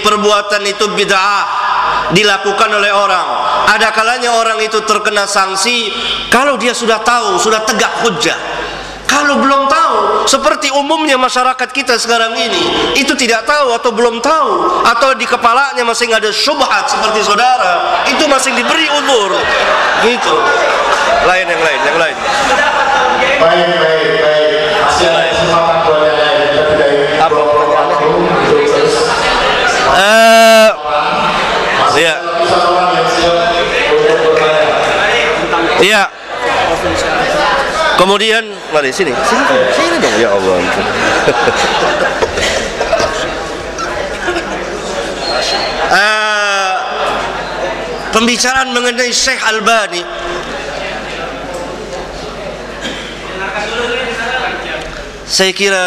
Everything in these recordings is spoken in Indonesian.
perbuatan itu bid'ah dilakukan oleh orang. Ada kalanya orang itu terkena sanksi kalau dia sudah tahu, sudah tegak hujjah. Kalau belum tahu, seperti umumnya masyarakat kita sekarang ini, itu tidak tahu atau belum tahu, atau di kepalanya masih ada syubhat seperti saudara, itu masih diberi uzur. Gitu. Lain yang lain. Baik. Masih ada kesempatan buat yang lain. Apa pertanyaannya? Iya. Kemudian, mari sini dong, ya Allah. Pembicaraan mengenai Syekh Albani, saya kira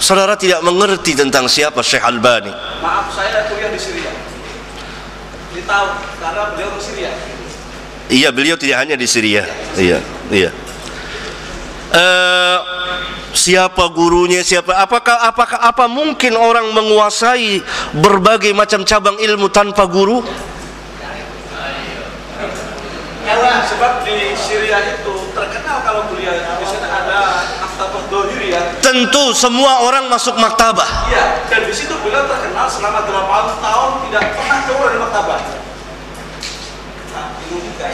saudara tidak mengerti tentang siapa Syekh Albani. Maaf, saya kuliah di Syria. Tahu karena beliau di Syria. Iya, beliau tidak hanya di Syria. Iya. Siapa gurunya, apa mungkin orang menguasai berbagai macam cabang ilmu tanpa guru? Sebab di Syria itu terkenal kalau kuliah di sana ada maktabah Dohiri ya. Tentu semua orang masuk maktabah. Iya, dan di situ beliau terkenal selama 8 tahun tidak pernah keluar dari maktabah.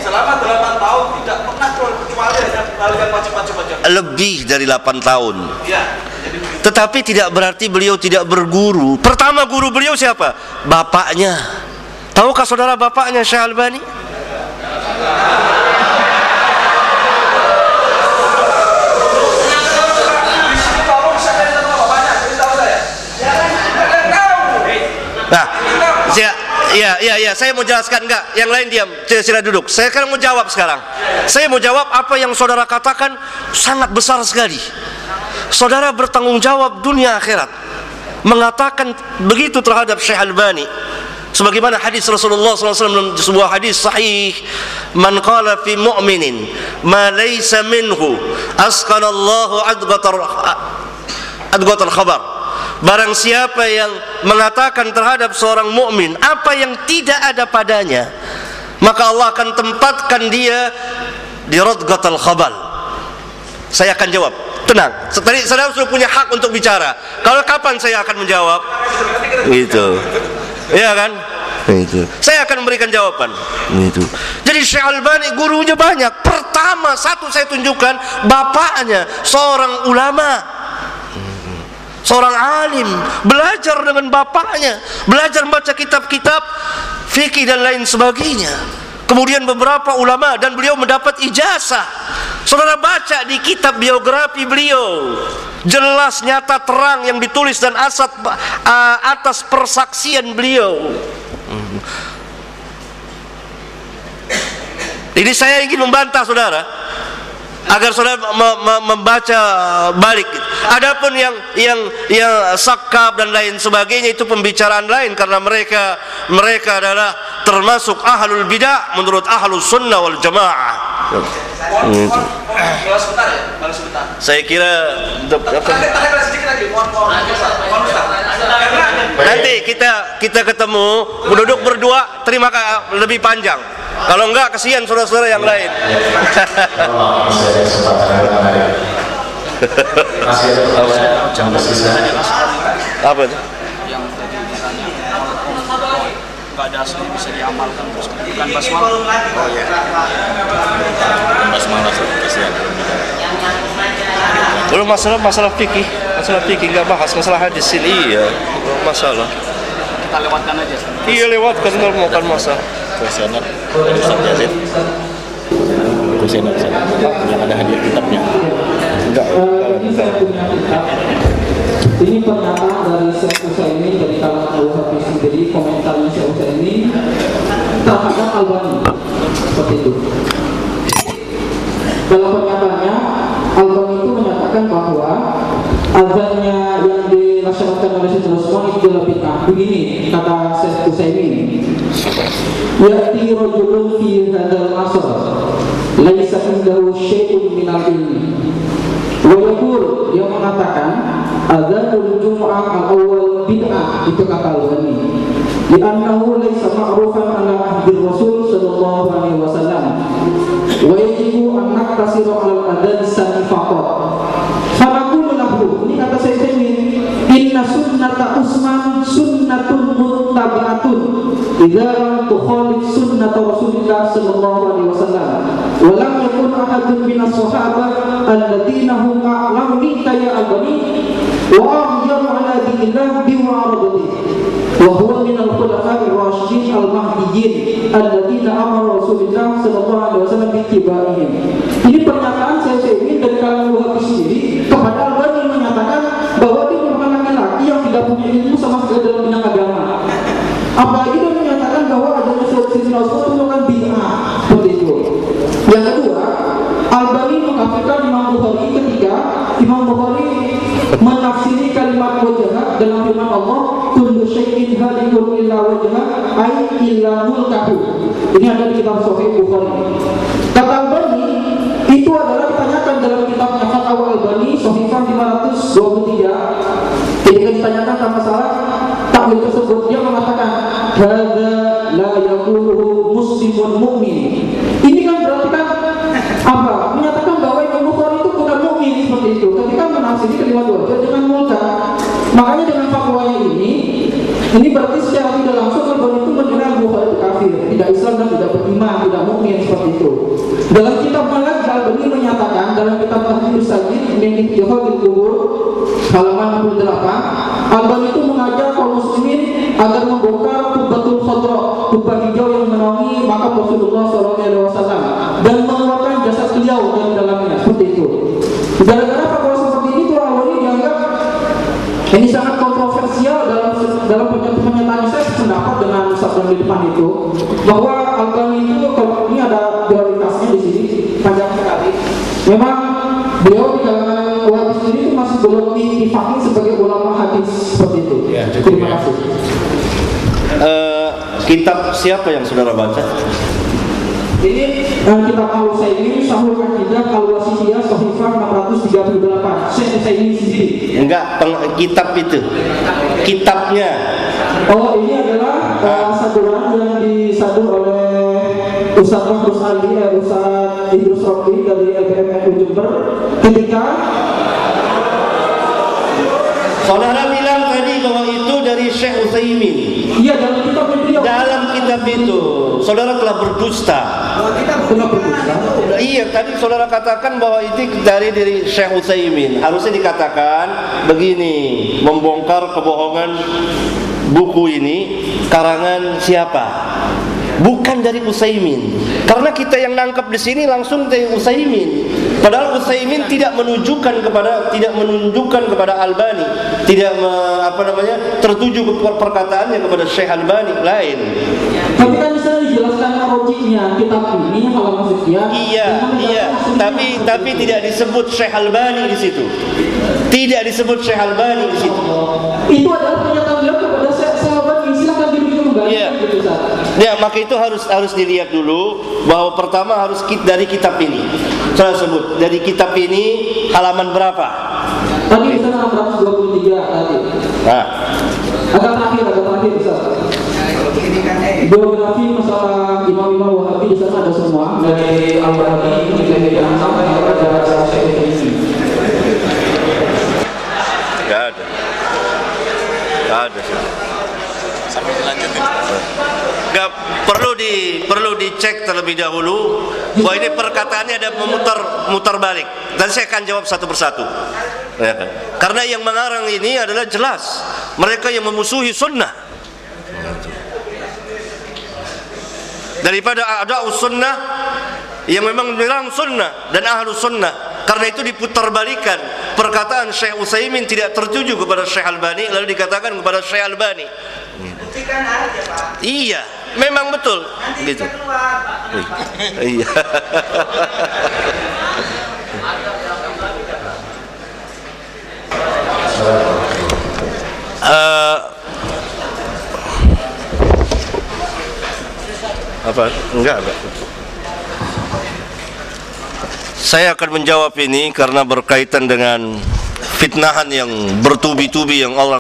Selama 8 tahun tidak pernah keluar kecuali hanya mengalir wajib-wajib aja. Lebih dari 8 tahun. Iya. Tetapi tidak berarti beliau tidak berguru. Pertama guru beliau siapa? Bapaknya. Tahukah saudara bapaknya Syekh Albani? Nah, saya mau jelaskan enggak? Yang lain diam, sila duduk. Saya sekarang mau jawab sekarang. Saya mau jawab apa yang saudara katakan sangat besar sekali. Saudara bertanggung jawab dunia akhirat mengatakan begitu terhadap Syekh Albani. Sebagaimana hadis Rasulullah SAW, sebuah hadis sahih, man qala fi mu'minin ma laysa minhu asqalallahu adghatal khabar. Barang siapa yang mengatakan terhadap seorang mukmin apa yang tidak ada padanya, maka Allah akan tempatkan dia di radghatal khabal. Saya akan jawab. Tenang. Tadi saudara sudah punya hak untuk bicara. Kalau kapan saya akan menjawab? Gitu. Iya kan? Itu. Saya akan memberikan jawaban. Itu. Jadi Syekh Albani gurunya banyak. Pertama satu saya tunjukkan bapaknya seorang ulama, seorang alim, belajar dengan bapaknya, belajar membaca kitab-kitab fikih dan lain sebagainya. Kemudian beberapa ulama dan beliau mendapat ijazah. Saudara baca di kitab biografi beliau, jelas nyata terang yang ditulis dan atas persaksian beliau. Ini saya ingin membantah saudara agar saudara membaca balik. Adapun yang sakab dan lain sebagainya itu pembicaraan lain, karena mereka adalah termasuk ahlul bidah menurut ahlus sunnah wal jamaah. Saya kira nanti kita ketemu duduk berdua, terima kasih lebih panjang. Kalau enggak kasihan saudara-saudara yang lain. Apa itu? Enggak ada asli bisa diamalkan terus bukan basmalah. Oh iya. Basmalah kasihan. Belum masalah fikih enggak bahas masalah hadis ini. Iya, masalah. Kita lewatkan aja. Iya, lewatkan, bukan masalah. Kuesioner dari Ustaz Yazid. Kuesioner yang ada hadiah kitabnya. Enggak. Ini pernyataan dari Syekh Utsaimin dari kalangan Wahabi sendiri, komentarnya Syekh Utsaimin terhadap Albani seperti itu. Dalam pernyataannya, Albani itu menyatakan bahwa azannya yang dilaksanakan oleh Syekh Utsaimin itu adalah bid'ah. Begini kata Syekh Utsaimin, ya'ti rajulun fi hadzal asr laisa indahu syai'un minal ilmi. Wa yaqul, dia mengatakan adzanul jumu'ah al-awwal bid'ah, itu kata Al-Albani. Li'annahu laisa ma'rufan ala ahdi Rasul sallallahu alaihi wasallam. Wa yajibu an naqtasiru 'ala al-adzan sani faqat. Fanaqulu lahu, ini kata saya ini, inna sunnata Utsman sunnatun muttabi'atun idza lam tukhalif sunnata Rasulillah sallallahu alaihi wasallam. Wa lam yakun ahadun minas sahabah alladziina hum a'lamu minka ya Albani wa ahyaru 'ala dinillah biwa'radati. Wa huwa minal khulafa'ir rasyidin al-mahdiyyin alladziina amara Rasulullah sallallahu alaihi wasallam bittiba'ihim. Ini pernyataan saya ini dari kalangan Wahabi sendiri kepada Albani, menyatakan bahwa dia merupakan laki-laki yang tidak punya ilmu sama sekali dalam bidang agama. Apalagi dia menyatakan bahwa adanya Sayyidina Utsman itu merupakan bid'ah, seperti itu. Yang kedua, Albani mengkafirkan Imam Bukhari ketika Imam Bukhari menafsiri kalimat wajah dalam firman Allah, kullu syai'in halikun illa wajhah ay illa mulkahu. Ini ada di kitab Sahih Bukhari. Kata Albani, itu adalah ditanyakan dalam kitabnya Fatwa Albani Sahifah 523. Ketika ditanyakan tentang masalah takwil tersebut, dia mengatakan hadza la yaquluhu muslimun mu'min. Ini kan berarti kan apa? Menyatakan bahwa Imam Bukhari itu bukan mukmin seperti itu. Ketika menafsiri kalimat wajah dengan mulka, makanya dengan fatwanya ini berarti secara tidak langsung Albani itu menilai Bukhari itu kafir, tidak Islam dan tidak beriman, tidak mukmin seperti itu. Dalam kitab lagi Albani menyatakan dalam kitab Tahdhirus Sajid min Ittihadil Qubur halaman 68, Albani itu mengajar kaum muslimin agar membongkar kubbatul khadra, kubah hijau yang menaungi makam Rasulullah SAW dan mengeluarkan jasad beliau dari dalamnya, seperti itu. Gara-gara fatwa seperti ini tuh Albani dianggap ini sangat kontroversial dalam pernyataan. Saya sependapat dengan sabda di depan itu bahwa Albani itu, kalau ini ada prioritasnya di sini panjang sekali. Memang beliau di kalangan Wahabi sendiri itu masih belum difakir sebagai ulama hadis seperti itu. Ya, terima kasih. Kitab siapa yang saudara baca? Ini kitab Al-Utsaimin Syarhul Aqidah Al-Wasithiyah Sahifah 638. Syekh Utsaimin sendiri. Enggak, kitab itu. Kitabnya. Oh, ini adalah saduran yang disadur oleh Ustaz Fahrus Ali, Ustaz Idrus Rofi dari LBMNU Jember ketika saudara bilang tadi bahwa itu dari Syekh Utsaimin. Iya, dalam kitab beliau. Dalam kitab itu, saudara telah berdusta. Telah berdusta. Iya, tadi saudara katakan bahwa itu dari Syekh Utsaimin. Harusnya dikatakan begini, membongkar kebohongan buku ini karangan siapa? Bukan dari Utsaimin. Karena kita yang nangkap di sini langsung dari Utsaimin. Padahal Utsaimin tidak menunjukkan kepada Albani, tidak tertuju ke perkataannya kepada Syekh Albani lain. Tapi kan bisa dijelaskan rojiknya kitab ini halaman sekian. Iya, tapi tidak disebut Syekh Albani di situ. Tidak disebut Syekh Albani di situ. Itu adalah pernyataan beliau kepada Syekh Albani. Silakan diberi kembali. Iya. Ya, maka itu harus dilihat dulu bahwa pertama harus dari kitab ini. Saya sebut dari kitab ini halaman berapa? Tadi di sana 623 tadi. Nah, agak terakhir bisa. Biografi masalah imam-imam Wahabi di sana ada semua, dari Al-Albani yang sampai kepada Syekh ini. Enggak ada. Sampai dilanjutin. Enggak perlu dicek terlebih dahulu bahwa ini perkataannya ada memutar balik. Dan saya akan jawab satu persatu. Ya kan? Karena yang mengarang ini adalah jelas mereka yang memusuhi sunnah. Daripada a'da'us sunnah yang memang menyerang sunnah dan ahlus sunnah. Karena itu diputarbalikan perkataan Syekh Utsaimin tidak tertuju kepada Syekh Albani lalu dikatakan kepada Syekh Albani. Buktikan aja, Pak. Iya, memang betul. Nanti Gitu. keluar. Iya. Apa? Enggak. Saya akan menjawab ini karena berkaitan dengan fitnahan yang bertubi-tubi yang Allah